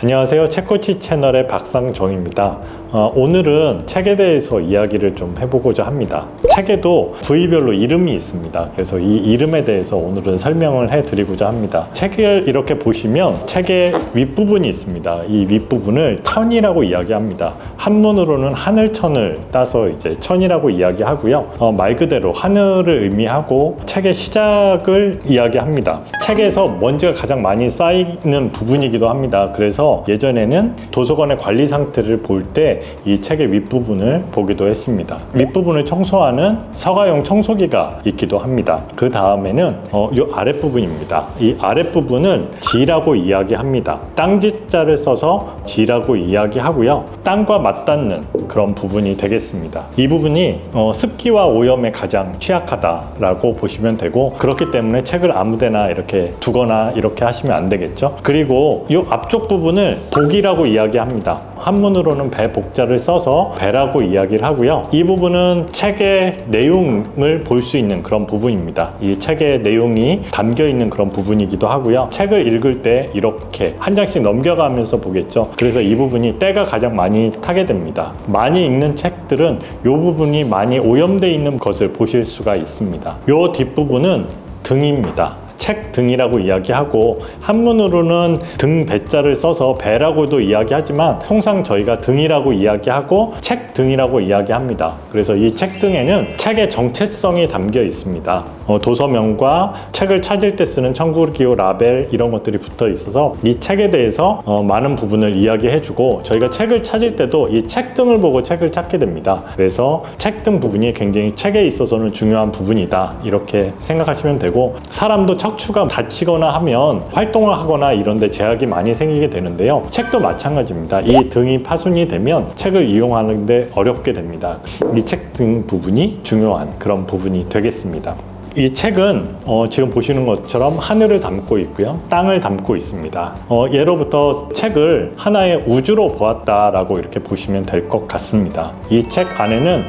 안녕하세요. 책코치 채널의 박상정입니다. 오늘은 책에 대해서 이야기를 좀 해보고자 합니다. 책에도 부위별로 이름이 있습니다. 그래서 이 이름에 대해서 오늘은 설명을 해드리고자 합니다. 책을 이렇게 보시면 책의 윗부분이 있습니다. 이 윗부분을 천이라고 이야기합니다. 한문으로는 하늘천을 따서 이제 천이라고 이야기하고요. 말 그대로 하늘을 의미하고 책의 시작을 이야기합니다. 책에서 먼지가 가장 많이 쌓이는 부분이기도 합니다. 그래서 예전에는 도서관의 관리 상태를 볼 때 이 책의 윗부분을 보기도 했습니다. 윗부분을 청소하는 서가용 청소기가 있기도 합니다. 그 다음에는 이 아랫부분입니다. 이 아랫부분은 지라고 이야기합니다. 땅지자를 써서 지라고 이야기하고요. 땅과 맞닿는 그런 부분이 되겠습니다. 이 부분이 습기와 오염에 가장 취약하다라고 보시면 되고, 그렇기 때문에 책을 아무데나 이렇게 두거나 이렇게 하시면 안 되겠죠. 그리고 이 앞쪽 부분을 복이라고 이야기합니다. 한문으로는 배 복자를 써서 배라고 이야기를 하고요. 이 부분은 책의 내용을 볼 수 있는 그런 부분입니다. 이 책의 내용이 담겨 있는 그런 부분이기도 하고요. 책을 읽을 때 이렇게 한 장씩 넘겨가면서 보겠죠. 그래서 이 부분이 때가 가장 많이 타게 됩니다. 많이 읽는 책들은 이 부분이 많이 오염되어 있는 것을 보실 수가 있습니다. 이 뒷부분은 등입니다. 책 등이라고 이야기하고, 한문으로는 등 배자를 써서 배라고도 이야기하지만 통상 저희가 등이라고 이야기하고 책 등이라고 이야기합니다. 그래서 이 책 등에는 책의 정체성이 담겨 있습니다. 도서명과 책을 찾을 때 쓰는 청구기호, 라벨 이런 것들이 붙어 있어서 이 책에 대해서 많은 부분을 이야기해주고, 저희가 책을 찾을 때도 이 책 등을 보고 책을 찾게 됩니다. 그래서 책 등 부분이 굉장히 책에 있어서는 중요한 부분이다, 이렇게 생각하시면 되고, 사람도 척추가 다치거나 하면 활동을 하거나 이런 데 제약이 많이 생기게 되는데요. 책도 마찬가지입니다. 이 등이 파손이 되면 책을 이용하는 데 어렵게 됩니다. 이 책 등 부분이 중요한 그런 부분이 되겠습니다. 이 책은 지금 보시는 것처럼 하늘을 담고 있고요, 땅을 담고 있습니다. 예로부터 책을 하나의 우주로 보았다라고 이렇게 보시면 될 것 같습니다. 이 책 안에는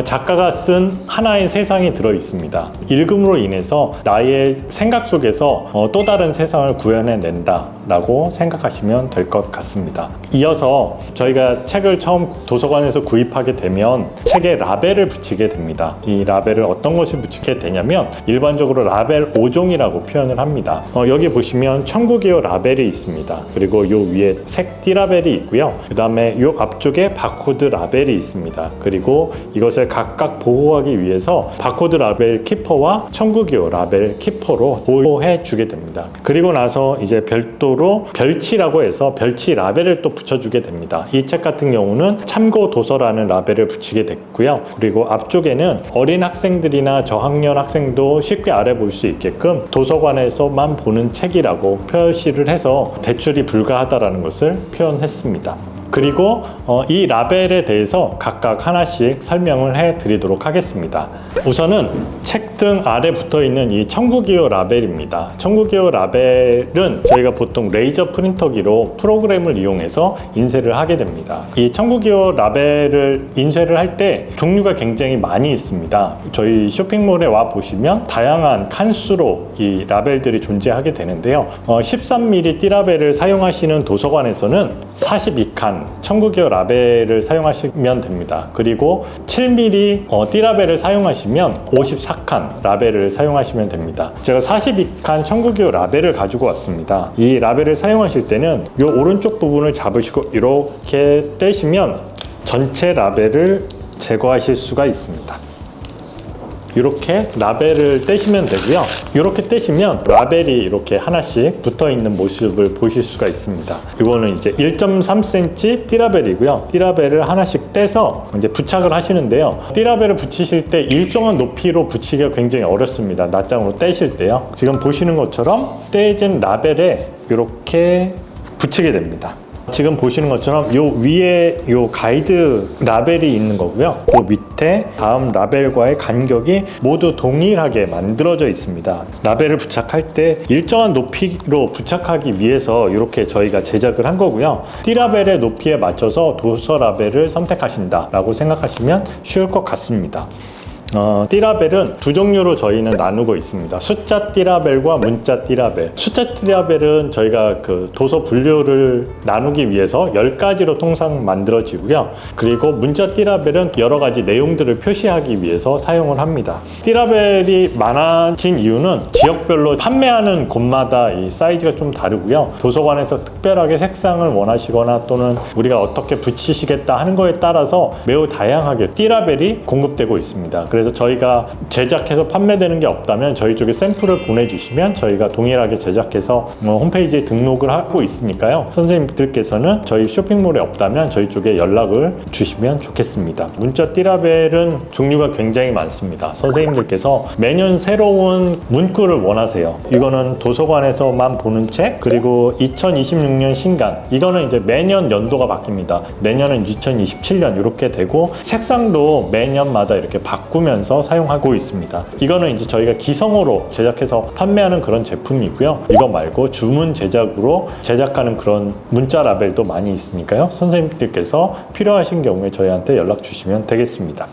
작가가 쓴 하나의 세상이 들어 있습니다. 읽음으로 인해서 나의 생각 속에서 또 다른 세상을 구현해낸다 라고 생각하시면 될 것 같습니다. 이어서 저희가 책을 처음 도서관에서 구입하게 되면 책에 라벨을 붙이게 됩니다. 이 라벨을 어떤 것을 붙이게 되냐면 일반적으로 라벨 5종이라고 표현을 합니다. 여기 보시면 청구기호 라벨이 있습니다. 그리고 요 위에 색 띠라벨이 있고요. 그 다음에 요 앞쪽에 바코드 라벨이 있습니다. 그리고 이것을 각각 보호하기 위해서 바코드 라벨 키퍼와 청구기호 라벨 키퍼로 보호해 주게 됩니다. 그리고 나서 이제 별도로 별치라고 해서 별치 라벨을 또 붙여주게 됩니다. 이 책 같은 경우는 참고 도서라는 라벨을 붙이게 됐고요. 그리고 앞쪽에는 어린 학생들이나 저학년 학생도 쉽게 알아볼 수 있게끔 도서관에서만 보는 책이라고 표시를 해서 대출이 불가하다라는 것을 표현했습니다. 그리고 이 라벨에 대해서 각각 하나씩 설명을 해 드리도록 하겠습니다. 우선은 책 등 아래 붙어 있는 이 청구기호 라벨입니다. 청구기호 라벨은 저희가 보통 레이저 프린터기로 프로그램을 이용해서 인쇄를 하게 됩니다. 이 청구기호 라벨을 인쇄를 할 때 종류가 굉장히 많이 있습니다. 저희 쇼핑몰에 와 보시면 다양한 칸수로 이 라벨들이 존재하게 되는데요. 13mm 띠라벨을 사용하시는 도서관에서는 42칸 청구기호 라벨을 사용하시면 됩니다. 그리고 7mm 띠라벨을 사용하시면 54칸 라벨을 사용하시면 됩니다. 제가 42칸 청구기호 라벨을 가지고 왔습니다. 이 라벨을 사용하실 때는 이 오른쪽 부분을 잡으시고 이렇게 떼시면 전체 라벨을 제거하실 수가 있습니다. 이렇게 라벨을 떼시면 되고요. 이렇게 떼시면 라벨이 이렇게 하나씩 붙어 있는 모습을 보실 수가 있습니다. 이거는 이제 1.3cm 띠라벨이고요. 띠라벨을 하나씩 떼서 이제 부착을 하시는데요. 띠라벨을 붙이실 때 일정한 높이로 붙이기가 굉장히 어렵습니다. 낱장으로 떼실 때요. 지금 보시는 것처럼 떼진 라벨에 이렇게 붙이게 됩니다. 지금 보시는 것처럼 요 위에 요 가이드 라벨이 있는 거고요. 그 밑에 다음 라벨과의 간격이 모두 동일하게 만들어져 있습니다. 라벨을 부착할 때 일정한 높이로 부착하기 위해서 이렇게 저희가 제작을 한 거고요. 띠라벨의 높이에 맞춰서 도서 라벨을 선택하신다라고 생각하시면 쉬울 것 같습니다. 띠라벨은 두 종류로 저희는 나누고 있습니다. 숫자 띠라벨과 문자 띠라벨. 숫자 띠라벨은 저희가 그 도서 분류를 나누기 위해서 10가지로 통상 만들어지고요. 그리고 문자 띠라벨은 여러 가지 내용들을 표시하기 위해서 사용을 합니다. 띠라벨이 많아진 이유는 지역별로 판매하는 곳마다 이 사이즈가 좀 다르고요. 도서관에서 특별하게 색상을 원하시거나 또는 우리가 어떻게 붙이시겠다 하는 거에 따라서 매우 다양하게 띠라벨이 공급되고 있습니다. 그래서 저희가 제작해서 판매되는 게 없다면 저희 쪽에 샘플을 보내주시면 저희가 동일하게 제작해서 홈페이지에 등록을 하고 있으니까요. 선생님들께서는 저희 쇼핑몰에 없다면 저희 쪽에 연락을 주시면 좋겠습니다. 문자 띠라벨은 종류가 굉장히 많습니다. 선생님들께서 매년 새로운 문구를 원하세요. 이거는 도서관에서만 보는 책, 그리고 2026년 신간, 이거는 이제 매년 연도가 바뀝니다. 내년은 2027년 이렇게 되고 색상도 매년마다 이렇게 바꾸면서 사용하고 있습니다. 이거는 이제 저희가 기성으로 제작해서 판매하는 그런 제품이고요. 이거 말고 주문 제작으로 제작하는 그런 문자 라벨도 많이 있으니까요. 선생님들께서 필요하신 경우에 저희한테 연락 주시면 되겠습니다.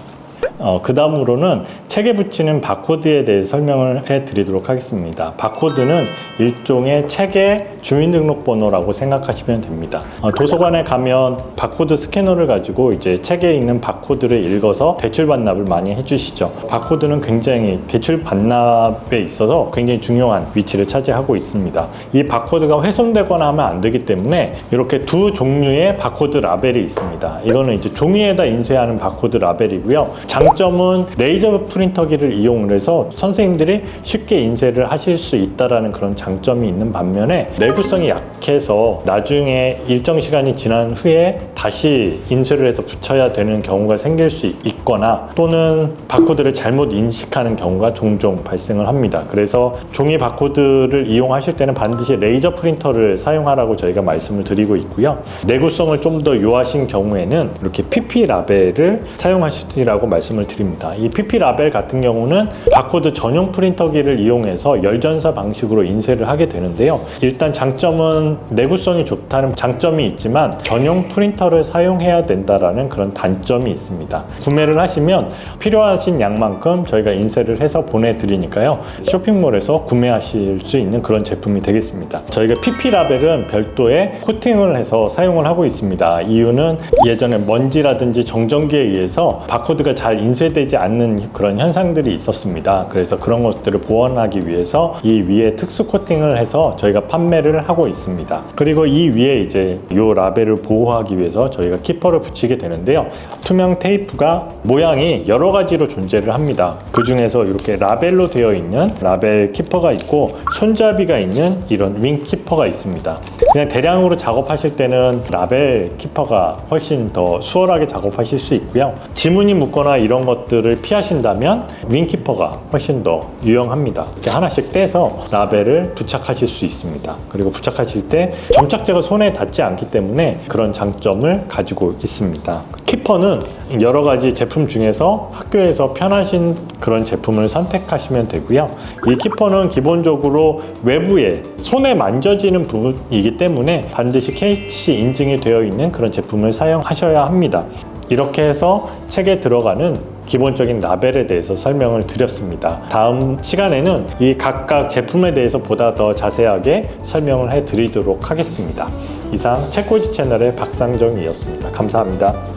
그 다음으로는 책에 붙이는 바코드에 대해 설명을 해드리도록 하겠습니다. 바코드는 일종의 책의 주민등록번호라고 생각하시면 됩니다. 도서관에 가면 바코드 스캐너를 가지고 이제 책에 있는 바코드를 읽어서 대출 반납을 많이 해주시죠. 바코드는 굉장히 대출 반납에 있어서 굉장히 중요한 위치를 차지하고 있습니다. 이 바코드가 훼손되거나 하면 안 되기 때문에 이렇게 두 종류의 바코드 라벨이 있습니다. 이거는 이제 종이에다 인쇄하는 바코드 라벨이고요. 장점은 레이저 프린터기를 이용을 해서 선생님들이 쉽게 인쇄를 하실 수 있다는 그런 장점이 있는 반면에 내구성이 약해서 나중에 일정 시간이 지난 후에 다시 인쇄를 해서 붙여야 되는 경우가 생길 수 있거나 또는 바코드를 잘못 인식하는 경우가 종종 발생을 합니다. 그래서 종이 바코드를 이용하실 때는 반드시 레이저 프린터를 사용하라고 저희가 말씀을 드리고 있고요. 내구성을 좀 더 요하신 경우에는 이렇게 PP 라벨을 사용하시라고 말씀을 드립니다. 이 PP 라벨 같은 경우는 바코드 전용 프린터기를 이용해서 열전사 방식으로 인쇄를 하게 되는데요. 일단 장점은 내구성이 좋다는 장점이 있지만 전용 프린터를 사용해야 된다라는 그런 단점이 있습니다. 구매를 하시면 필요하신 양만큼 저희가 인쇄를 해서 보내드리니까요. 쇼핑몰에서 구매하실 수 있는 그런 제품이 되겠습니다. 저희가 PP 라벨은 별도의 코팅을 해서 사용을 하고 있습니다. 이유는 예전에 먼지라든지 정전기에 의해서 바코드가 잘 인쇄되지 않는 그런 현상들이 있었습니다. 그래서 그런 것들을 보완하기 위해서 이 위에 특수 코팅을 해서 저희가 판매를 하고 있습니다. 그리고 이 위에 이제 이 라벨을 보호하기 위해서 저희가 키퍼를 붙이게 되는데요. 투명 테이프가 모양이 여러 가지로 존재를 합니다. 그 중에서 이렇게 라벨로 되어 있는 라벨 키퍼가 있고 손잡이가 있는 이런 윙 키퍼가 있습니다. 그냥 대량으로 작업하실 때는 라벨 키퍼가 훨씬 더 수월하게 작업하실 수 있고요. 지문이 묻거나 이런 것들을 피하신다면 윙 키퍼가 훨씬 더 유용합니다. 이렇게 하나씩 떼서 라벨을 부착하실 수 있습니다. 그리고 부착하실 때 점착제가 손에 닿지 않기 때문에 그런 장점을 가지고 있습니다. 키퍼는 여러 가지 제품 중에서 학교에서 편하신 그런 제품을 선택하시면 되고요. 이 키퍼는 기본적으로 외부에 손에 만져지는 부분이기 때문에 반드시 KC 인증이 되어 있는 그런 제품을 사용하셔야 합니다. 이렇게 해서 책에 들어가는 기본적인 라벨에 대해서 설명을 드렸습니다. 다음 시간에는 이 각각 제품에 대해서 보다 더 자세하게 설명을 해드리도록 하겠습니다. 이상 책꽂이 채널의 박상정이었습니다. 감사합니다.